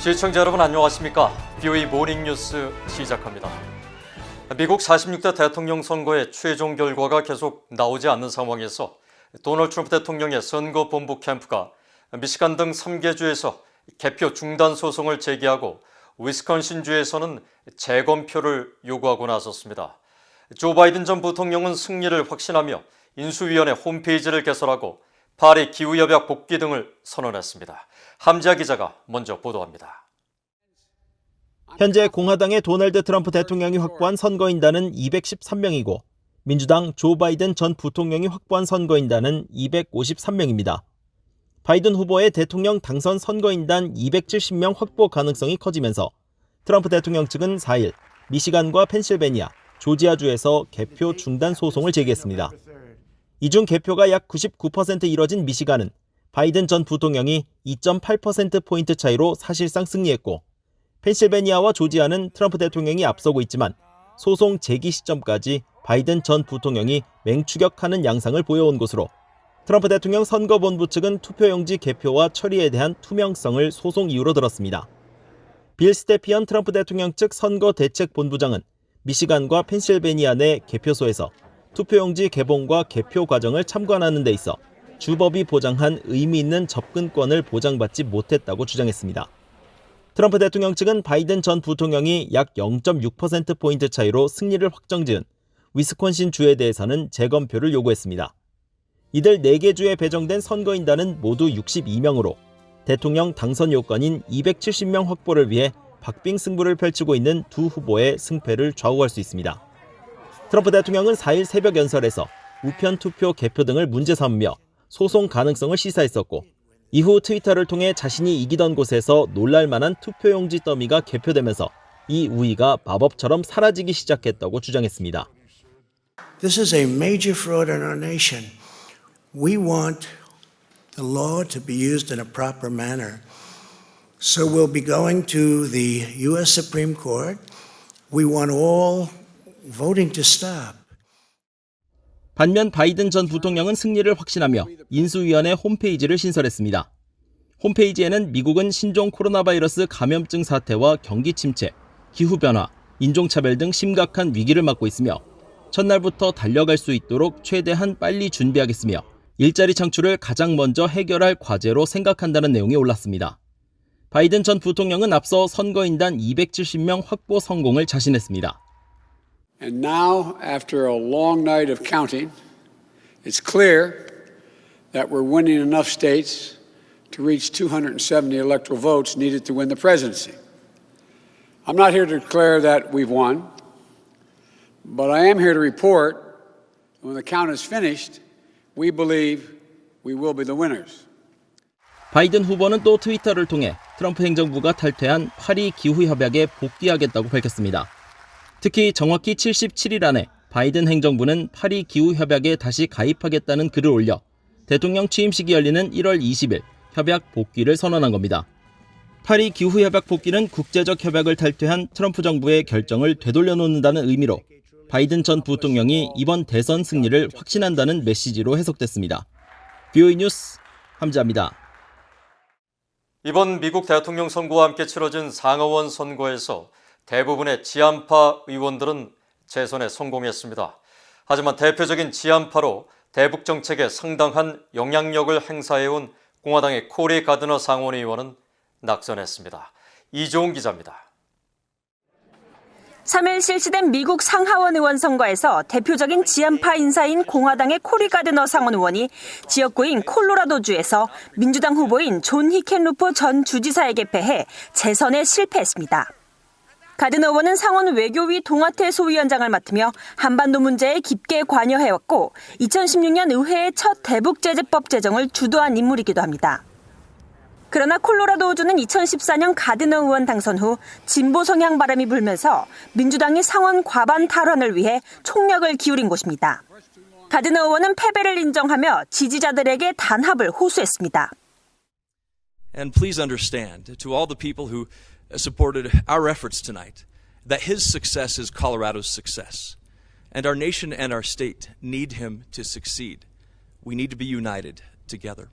시청자 여러분 안녕하십니까? BOE 모닝뉴스 시작합니다. 미국 46대 대통령 선거의 최종 결과가 계속 나오지 않는 상황에서 도널드 트럼프 대통령의 선거본부 캠프가 미시간 등 3개 주에서 개표 중단 소송을 제기하고 위스콘신주에서는 재검표를 요구하고 나섰습니다. 조 바이든 전 부통령은 승리를 확신하며 인수위원회 홈페이지를 개설하고 파리 기후협약 복귀 등을 선언했습니다. 함지아 기자가 먼저 보도합니다. 현재 공화당의 도널드 트럼프 대통령이 확보한 선거인단은 213명이고 민주당 조 바이든 전 부통령이 확보한 선거인단은 253명입니다. 바이든 후보의 대통령 당선 선거인단 270명 확보 가능성이 커지면서 트럼프 대통령 측은 4일 미시간과 펜실베니아, 조지아주에서 개표 중단 소송을 제기했습니다. 이 중 개표가 약 99% 이뤄진 미시간은 바이든 전 부통령이 2.8%포인트 차이로 사실상 승리했고 펜실베니아와 조지아는 트럼프 대통령이 앞서고 있지만 소송 제기 시점까지 바이든 전 부통령이 맹추격하는 양상을 보여온 곳으로 트럼프 대통령 선거본부 측은 투표용지 개표와 처리에 대한 투명성을 소송 이유로 들었습니다. 빌 스테피언 트럼프 대통령 측 선거대책본부장은 미시간과 펜실베니아 내 개표소에서 투표용지 개봉과 개표 과정을 참관하는 데 있어 주법이 보장한 의미 있는 접근권을 보장받지 못했다고 주장했습니다. 트럼프 대통령 측은 바이든 전 부통령이 약 0.6%포인트 차이로 승리를 확정지은 위스콘신 주에 대해서는 재검표를 요구했습니다. 이들 4개 주에 배정된 선거인단은 모두 62명으로 대통령 당선 요건인 270명 확보를 위해 박빙 승부를 펼치고 있는 두 후보의 승패를 좌우할 수 있습니다. 트럼프 대통령은 4일 새벽 연설에서 우편 투표 개표 등을 문제 삼으며 소송 가능성을 시사했었고 이후 트위터를 통해 자신이 이기던 곳에서 놀랄만한 투표용지 더미가 개표되면서 이 우위가 마법처럼 사라지기 시작했다고 주장했습니다. This is a major fraud in our nation. We want the law to be used in a proper manner. So we'll be going to the U.S. Supreme Court. We want all voting to stop. 반면 바이든 전 부통령은 승리를 확신하며 인수위원회 홈페이지를 신설했습니다. 홈페이지에는 미국은 신종 코로나 바이러스 감염증 사태와 경기 침체, 기후변화, 인종차별 등 심각한 위기를 맞고 있으며 첫날부터 달려갈 수 있도록 최대한 빨리 준비하겠으며 일자리 창출을 가장 먼저 해결할 과제로 생각한다는 내용이 올랐습니다. 바이든 전 부통령은 앞서 선거인단 270명 확보 성공을 자신했습니다. And now, after a long night of counting, it's clear that we're winning enough states to reach 270 electoral votes needed to win the presidency. I'm not here to declare that we've won, but I am here to report that when the count is finished, we believe we will be the winners. 바이든 후보는 또 트위터를 통해 트럼프 행정부가 탈퇴한 파리 기후협약에 복귀하겠다고 밝혔습니다. 특히 정확히 77일 안에 바이든 행정부는 파리 기후협약에 다시 가입하겠다는 글을 올려 대통령 취임식이 열리는 1월 20일 협약 복귀를 선언한 겁니다. 파리 기후협약 복귀는 국제적 협약을 탈퇴한 트럼프 정부의 결정을 되돌려놓는다는 의미로 바이든 전 부통령이 이번 대선 승리를 확신한다는 메시지로 해석됐습니다. BOE 뉴스 함지아입니다. 이번 미국 대통령 선거와 함께 치러진 상하원 선거에서 대부분의 지한파 의원들은 재선에 성공했습니다. 하지만 대표적인 지한파로 대북 정책에 상당한 영향력을 행사해온 공화당의 코리 가드너 상원 의원은 낙선했습니다. 이종훈 기자입니다. 3일 실시된 미국 상하원 의원 선거에서 대표적인 지한파 인사인 공화당의 코리 가드너 상원 의원이 지역구인 콜로라도주에서 민주당 후보인 존 히켄루프 전 주지사에게 패해 재선에 실패했습니다. 가드너 의원은 상원 외교위 동아태 소위원장을 맡으며 한반도 문제에 깊게 관여해왔고 2016년 의회의 첫 대북제재법 제정을 주도한 인물이기도 합니다. 그러나 콜로라도주는 2014년 가드너 의원 당선 후 진보 성향 바람이 불면서 민주당이 상원 과반 탈환을 위해 총력을 기울인 곳입니다. 가드너 의원은 패배를 인정하며 지지자들에게 단합을 호소했습니다. And please understand, to all the people who supported our efforts tonight, that his success is Colorado's success. And our nation and our state need him to succeed. We need to be united together.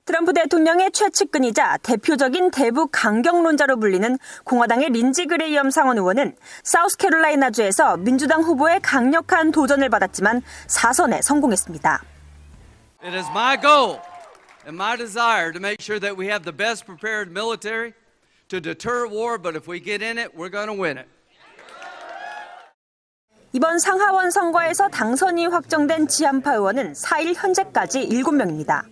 트럼프 대통령의 최측근이자 대표적인 대북 강경론자로 불리는 공화당의 린지 그레이엄 상원 의원은 사우스캐롤라이나주에서 민주당 후보의 강력한 도전을 받았지만 4선에 성공했습니다. It is my goal and my desire to make sure that we have the best prepared military to deter war, but if we get in it, we're going to win it. 이번 상하원 선거에서 당선이 확정된 지한파 의원은 4일 현재까지 7명입니다.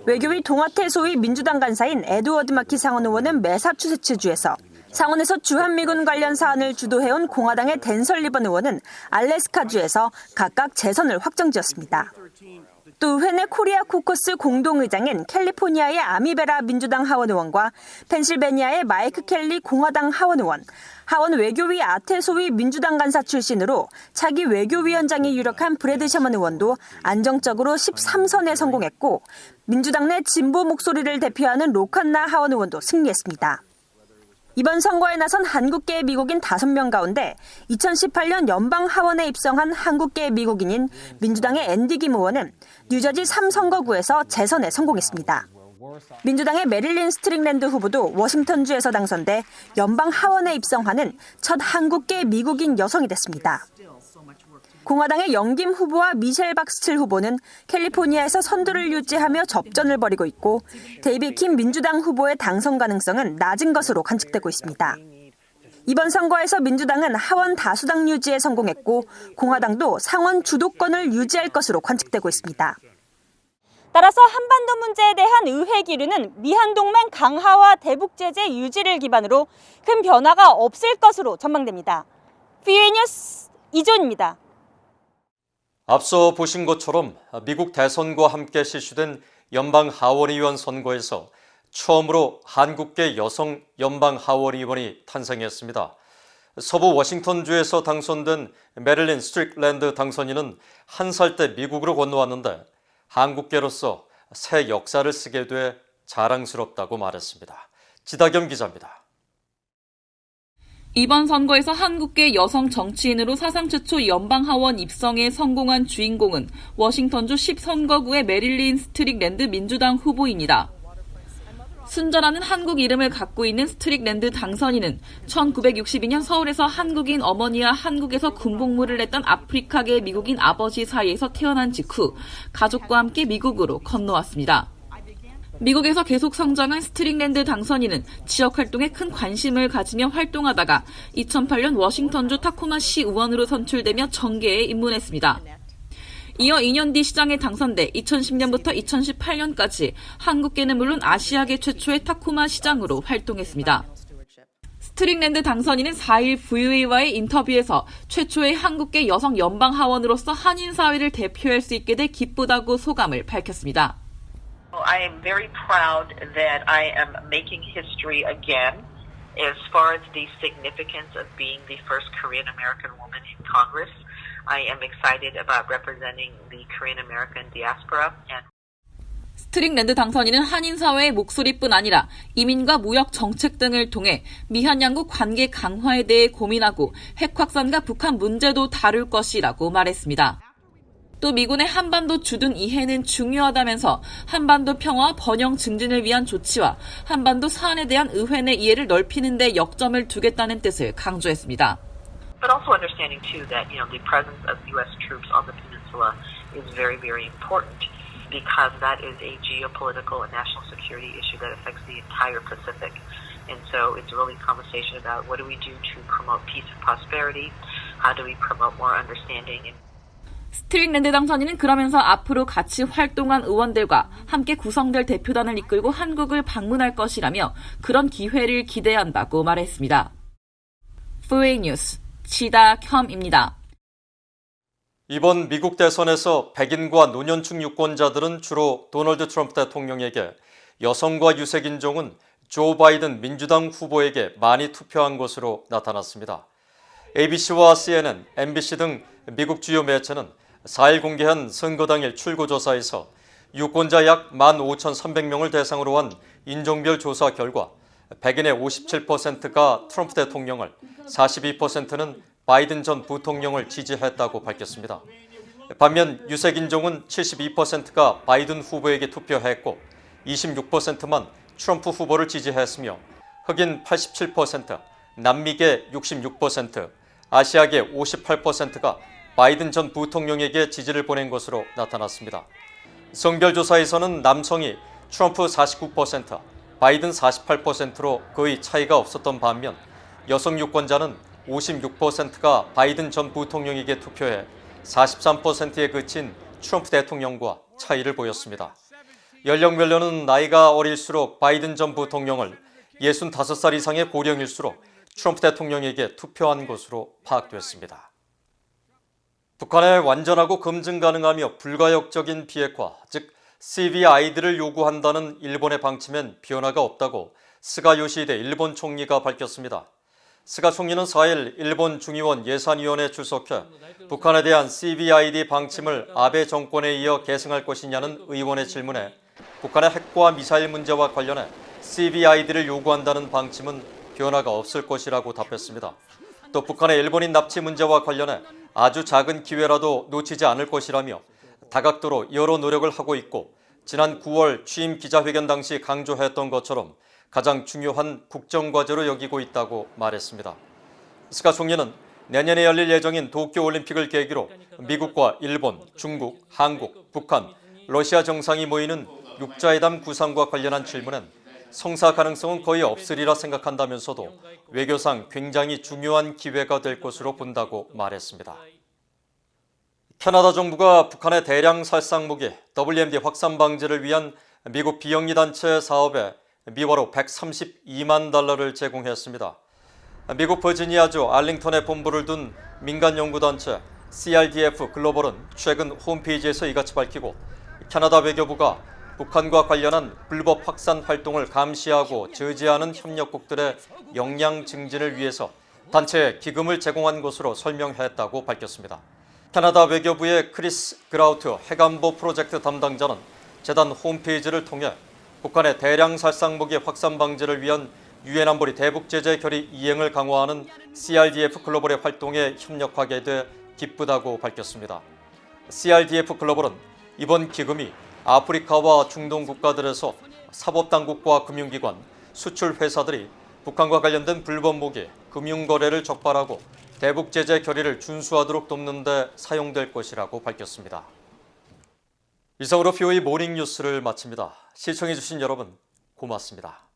외교위 동아태 소위 민주당 간사인 에드워드 마키 상원 의원은 매사추세츠주에서, 상원에서 주한미군 관련 사안을 주도해온 공화당의 댄 설리번 의원은 알래스카주에서 각각 재선을 확정지었습니다. 또 의회 내 코리아 코커스 공동의장인 캘리포니아의 아미베라 민주당 하원 의원과 펜실베니아의 마이크 켈리 공화당 하원 의원, 하원 외교위 아테 소위 민주당 간사 출신으로 차기 외교위원장이 유력한 브래드 셔먼 의원도 안정적으로 13선에 성공했고, 민주당 내 진보 목소리를 대표하는 로칸나 하원 의원도 승리했습니다. 이번 선거에 나선 한국계 미국인 5명 가운데 2018년 연방 하원에 입성한 한국계 미국인인 민주당의 앤디 김 의원은 뉴저지 3선거구에서 재선에 성공했습니다. 민주당의 메릴린 스트릭랜드 후보도 워싱턴주에서 당선돼 연방 하원에 입성하는 첫 한국계 미국인 여성이 됐습니다. 공화당의 영김 후보와 미셸 박스틸 후보는 캘리포니아에서 선두를 유지하며 접전을 벌이고 있고, 데이빗 킴 민주당 후보의 당선 가능성은 낮은 것으로 관측되고 있습니다. 이번 선거에서 민주당은 하원 다수당 유지에 성공했고, 공화당도 상원 주도권을 유지할 것으로 관측되고 있습니다. 따라서 한반도 문제에 대한 의회 기류는 미한동맹 강화와 대북 제재 유지를 기반으로 큰 변화가 없을 것으로 전망됩니다. VOA 뉴스 이존입니다. 앞서 보신 것처럼 미국 대선과 함께 실시된 연방 하원의원 선거에서 처음으로 한국계 여성 연방 하원의원이 탄생했습니다. 서부 워싱턴주에서 당선된 메릴린 스트릭랜드 당선인은 1살 때 미국으로 건너왔는데 한국계로서 새 역사를 쓰게 돼 자랑스럽다고 말했습니다. 지다겸 기자입니다. 이번 선거에서 한국계 여성 정치인으로 사상 최초 연방하원 입성에 성공한 주인공은 워싱턴주 10선거구의 메릴린 스트릭랜드 민주당 후보입니다. 순전하는 한국 이름을 갖고 있는 스트릭랜드 당선인은 1962년 서울에서 한국인 어머니와 한국에서 군복무를 했던 아프리카계 미국인 아버지 사이에서 태어난 직후 가족과 함께 미국으로 건너왔습니다. 미국에서 계속 성장한 스트릭랜드 당선인은 지역 활동에 큰 관심을 가지며 활동하다가 2008년 워싱턴주 타코마시 의원으로 선출되며 정계에 입문했습니다. 이어 2년 뒤 시장에 당선돼 2010년부터 2018년까지 한국계는 물론 아시아계 최초의 타코마 시장으로 활동했습니다. 스트릭랜드 당선인은 4일 VOA와의 인터뷰에서 최초의 한국계 여성 연방하원으로서 한인사회를 대표할 수 있게 돼 기쁘다고 소감을 밝혔습니다. I am very proud that I am making history again as far as the significance of being the first Korean American woman in Congress. I am excited about representing the Korean American diaspora and 스트릭랜드 당선인은 한인사회의 목소리뿐 아니라 이민과 무역 정책 등을 통해 미한 양국 관계 강화에 대해 고민하고 핵 확산과 북한 문제도 다룰 것이라고 말했습니다. 또 미군의 한반도 주둔 이해는 중요하다면서 한반도 평화와 번영 증진을 위한 조치와 한반도 사안에 대한 의회 내 이해를 넓히는 데 역점을 두겠다는 뜻을 강조했습니다. but also understanding too that the presence of U.S. troops on the peninsula is very, very important because that is a geopolitical and national security issue that affects the entire Pacific. And so it's really a conversation about what do we do to promote peace and prosperity? How do we promote more understanding? 스트릭랜드 당선인은 그러면서 앞으로 같이 활동한 의원들과 함께 구성될 대표단을 이끌고 한국을 방문할 것이라며 그런 기회를 기대한다고 말했습니다. VOA 뉴스 지다겸입니다. 이번 미국 대선에서 백인과 노년층 유권자들은 주로 도널드 트럼프 대통령에게, 여성과 유색인종은 조 바이든 민주당 후보에게 많이 투표한 것으로 나타났습니다. ABC와 CNN, MBC 등 미국 주요 매체는 4일 공개한 선거 당일 출구조사에서 유권자 약 15,300명을 대상으로 한 인종별 조사 결과 백인의 57%가 트럼프 대통령을, 42%는 바이든 전 부통령을 지지했다고 밝혔습니다. 반면 유색인종은 72%가 바이든 후보에게 투표했고 26%만 트럼프 후보를 지지했으며 흑인 87%, 남미계 66%, 아시아계 58%가 바이든 전 부통령에게 지지를 보낸 것으로 나타났습니다. 성별조사에서는 남성이 트럼프 49%, 바이든 48%로 거의 차이가 없었던 반면 여성 유권자는 56%가 바이든 전 부통령에게 투표해 43%에 그친 트럼프 대통령과 차이를 보였습니다. 연령별로는 나이가 어릴수록 바이든 전 부통령을 65살 이상의 고령일수록 트럼프 대통령에게 투표한 것으로 파악됐습니다. 북한의 완전하고 검증 가능하며 불가역적인 비핵화, 즉 CVID를 요구한다는 일본의 방침엔 변화가 없다고 스가 요시히데 일본 총리가 밝혔습니다. 스가 총리는 4일 일본 중의원 예산위원회에 출석해 북한에 대한 CVID 방침을 아베 정권에 이어 계승할 것이냐는 의원의 질문에 북한의 핵과 미사일 문제와 관련해 CVID를 요구한다는 방침은 변화가 없을 것이라고 답했습니다. 또 북한의 일본인 납치 문제와 관련해 아주 작은 기회라도 놓치지 않을 것이라며 다각도로 여러 노력을 하고 있고 지난 9월 취임 기자회견 당시 강조했던 것처럼 가장 중요한 국정과제로 여기고 있다고 말했습니다. 스가 총리는 내년에 열릴 예정인 도쿄올림픽을 계기로 미국과 일본, 중국, 한국, 북한, 러시아 정상이 모이는 육자회담 구상과 관련한 질문엔 성사 가능성은 거의 없으리라 생각한다면서도 외교상 굉장히 중요한 기회가 될 것으로 본다고 말했습니다. 캐나다 정부가 북한의 대량 살상 무기 WMD 확산 방지를 위한 미국 비영리 단체 사업에 미화로 $132만 달러를 제공했습니다. 미국 버지니아주 알링턴에 본부를 둔 민간 연구단체 CRDF 글로벌은 최근 홈페이지에서 이같이 밝히고 캐나다 외교부가 북한과 관련한 불법 확산 활동을 감시하고 저지하는 협력국들의 역량 증진을 위해서 단체에 기금을 제공한 것으로 설명했다고 밝혔습니다. 캐나다 외교부의 크리스 그라우트 해관보 프로젝트 담당자는 재단 홈페이지를 통해 북한의 대량 살상 무기 확산 방지를 위한 유엔 안보리 대북 제재 결의 이행을 강화하는 CRDF 글로벌의 활동에 협력하게 돼 기쁘다고 밝혔습니다. CRDF 글로벌은 이번 기금이 아프리카와 중동 국가들에서 사법당국과 금융기관, 수출회사들이 북한과 관련된 불법 무기, 금융거래를 적발하고 대북 제재 결의를 준수하도록 돕는 데 사용될 것이라고 밝혔습니다. 이상으로 BOE 모닝 뉴스를 마칩니다. 시청해주신 여러분 고맙습니다.